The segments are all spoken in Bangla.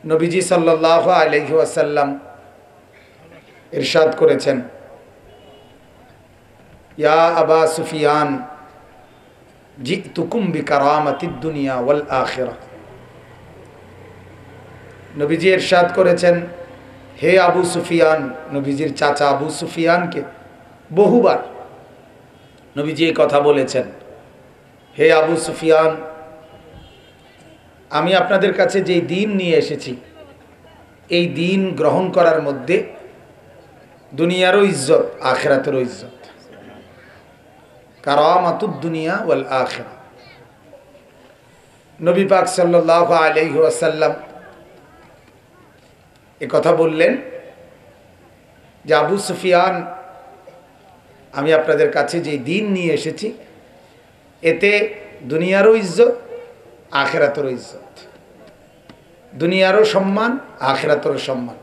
নবীজি সাল্লাল্লাহু আলাইহি ওয়াসাল্লাম ইরশাদ করেছেন, ইয়া আবা সুফিয়ান জিতুকুম বিকারামাতিদ দুনিয়া ওয়াল আখিরাহ। নবীজি ইরশাদ করেছেন, হে আবু সুফিয়ান, নবীজির চাচা আবু সুফিয়ানকে বহুবার নবীজি এই কথা বলেছেন, হে আবু সুফিয়ান, আমি আপনাদের কাছে যে দিন নিয়ে এসেছি এই দিন গ্রহণ করার মধ্যে দুনিয়ারও ইজ্জত আখিরাতেরও ইজ্জত, কারামাতুদ দুনিয়া ওয়াল আখিরাহ। নবী পাক সাল্লাল্লাহু আলাইহি ওয়াসাল্লাম এ কথা বললেন যে আবু সুফিয়ান, আমি আপনাদের কাছে যে দিন নিয়ে এসেছি এতে দুনিয়ারও ইজ্জত আখিরাতেরও ইজ্জত, দুনিয়ারও সম্মান আখিরাতেরও সম্মান,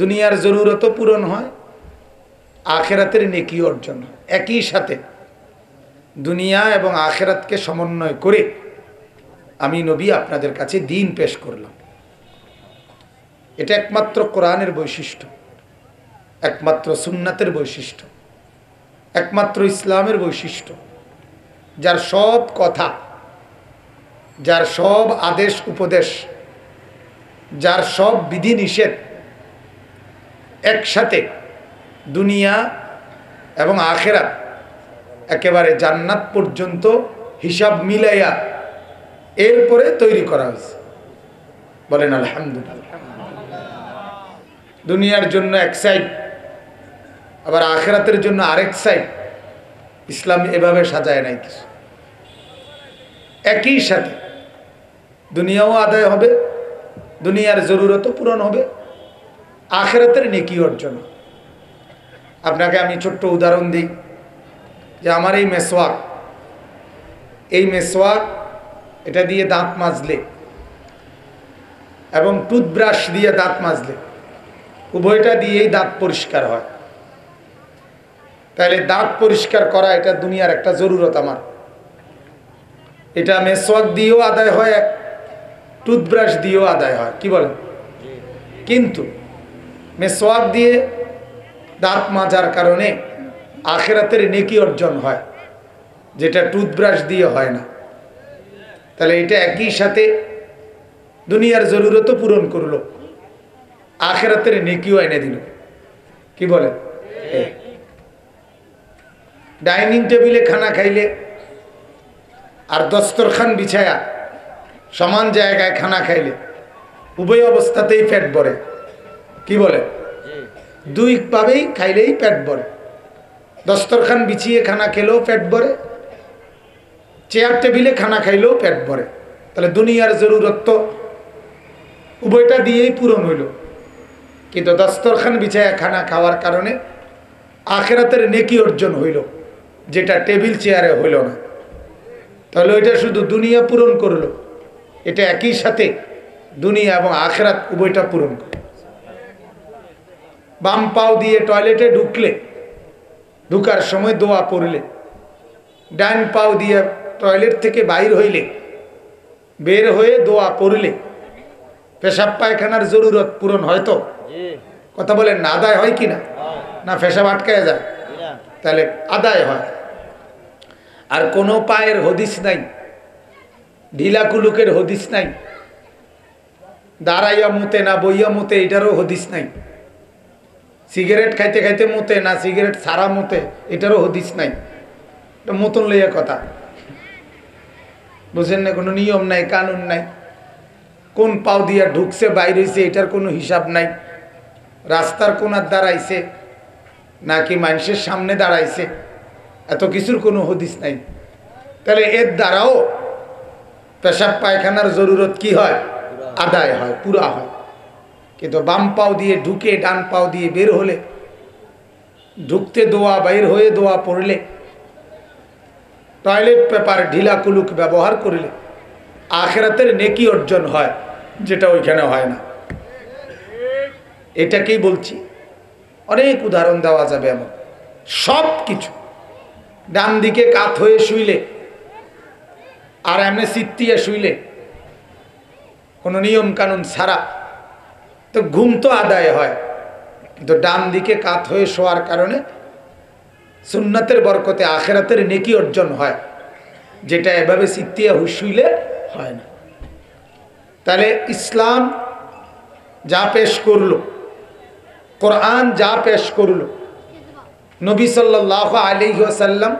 দুনিয়ার জরুরতও পূরণ হয়, আখিরাতের নেকি অর্জন হয়। একই সাথে দুনিয়া এবং আখিরাতকে সমন্বয় করে আমি নবী আপনাদের কাছে দিন পেশ করলাম। এটা একমাত্র কোরআনের বৈশিষ্ট্য, একমাত্র সুন্নাতের বৈশিষ্ট্য, একমাত্র ইসলামের বৈশিষ্ট্য, যার সব কথা, যার সব আদেশ উপদেশ, যার সব বিধি নিষেধ একসাথে দুনিয়া এবং আখিরাত একেবারে জান্নাত পর্যন্ত হিসাব মিলাইয়া এরপরে তৈরি করা হয়েছে। বলেন আলহামদুলিল্লাহ। দুনিয়ার জন্য এক সাইড, আবার আখিরাতের জন্য আরেক সাইড। ইসলাম এভাবে সাজায় নাই কিছু, একই সাথে দুনিয়াও আদায় হবে, দুনিয়ার জরুরতও পূরণ হবে, আখিরাতের নেকি অর্জন। আপনাকে আমি ছোট্ট উদাহরণ দিই যে আমার এই মেসওয়াক, এই মেসওয়াক এটা দিয়ে দাঁত মাজলে এবং টুথব্রাশ দিয়ে দাঁত মাজলে উভয়টা দিয়েই দাঁত পরিষ্কার হয়। তাহলে দাঁত পরিষ্কার করা এটা দুনিয়ার একটা জরুরত আমার। এটা মেসওয়াক দিয়েও আদায় হয়, টুথব্রাশ দিয়েও আদায় হয়, কি বলেন? কিন্তু মেসওয়াক দিয়ে দাঁত মাজার কারণে আখিরাতের নেকি অর্জন হয়, যেটা টুথব্রাশ দিয়ে হয় না। তাহলে এটা একই সাথে দুনিয়ার জরুরতও পূরণ করলো, আখিরাতের নেকিও এনে দিল, কি বলেন? ডাইনিং টেবিলে খানা খাইলে আর দস্তরখান বিছায়া সমান জায়গায় খানা খাইলে উভয় অবস্থাতেই পেট ভরে, কি বলে? দুই ভাবেই খাইলেই পেট ভরে। দস্তরখান বিছিয়ে খানা খেলেও পেট ভরে, চেয়ার টেবিলে খানা খাইলেও পেট ভরে। তাহলে দুনিয়ার জরুরত তো উভয়টা দিয়েই পূরণ হইল, কিন্তু দস্তরখান বিছায়া খানা খাওয়ার কারণে আখিরাতের নেকি অর্জন হইল, যেটা টেবিল চেয়ারে হইল না। তাহলে ওইটা শুধু দুনিয়া পূরণ করলো, এটা একই সাথে দুনিয়া এবং আখিরাত উভয়টা পূরণ করে। বাম পাও দিয়ে টয়লেটে ঢুকলে ঢুকার সময় দোয়া পড়লে, ডান পাও দিয়ে টয়লেট থেকে বাইর হইলে বের হয়ে দোয়া পড়লে পেশাব পায়খানার জরুরত পূরণ হয় তো? কথা বলেন না, আদায় হয় কি না? না পেশাব আটকায় যায়? তাহলে আদায় হয়। আর কোনো পায়ের হদিস নাই, ঢিলা কুলুকের হদিস নাই, দাঁড়াইয়া মুতে না বইয়া মুতে এটারও হদিস নাই, সিগারেট খাইতে খাইতে মুতে না সিগারেট ছাড়া মুতে এটারও হদিস নাই। এটা মতন লইয়া কথা, বুঝেন না? কোনো নিয়ম নাই, কানুন নাই। কোন পাও দিয়া ঢুকছে বাইর হইছে এটার কোনো হিসাব নাই। রাস্তার কোনার দাঁড়াইছে নাকি মানুষের সামনে দাঁড়াইছে, এত কিছুর কোনো হদিস নাই। তাহলে এর দ্বারাও পেশাব পায়খানার জরুরত কি হয়? আদায় হয়, পুরা হয়। কিন্তু বাম পাও দিয়ে ঢুকে ডান পাও দিয়ে বের হলে, ঢুকতে দোয়া বাইর হয়ে দোয়া পড়লে, টয়লেট পেপার ঢিলা কুলুক ব্যবহার করলে আখিরাতের নেকি অর্জন হয়, যেটা ওইখানে হয় না। এটাকেই বলছি। অনেক উদাহরণ দেওয়া যাবে এমন। সব কিছু ডান দিকে কাত হয়ে শুইলে আর এমনি সিট্টিয়ে শুইলে কোনো নিয়ম কানুন ছাড়া, তো ঘুম তো আদায় হয়, কিন্তু ডান দিকে কাত হয়ে শোয়ার কারণে সুন্নাতের বরকতে আখেরাতের নেকি অর্জন হয়, যেটা এভাবে সিত্তিয়া হুশুইলে হয় না। তাহলে ইসলাম যা পেশ করলো, কোরআন যা পেশ করলো, নবী সাল্লাল্লাহু আলাইহি ওয়াসাল্লাম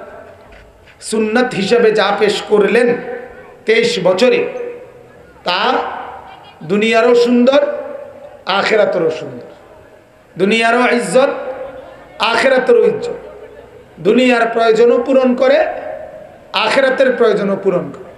সুন্নাত হিসাবে যা পেশ করলেন 23 বছরে, তা দুনিয়ারও সুন্দর, আখেরাতেরও সুন্দর। দুনিয়ারও ইজ্জত, আখেরাতেরও ইজ্জত। দুনিয়ার প্রয়োজনও পূরণ করে, আখেরাতের প্রয়োজনও পূরণ করে।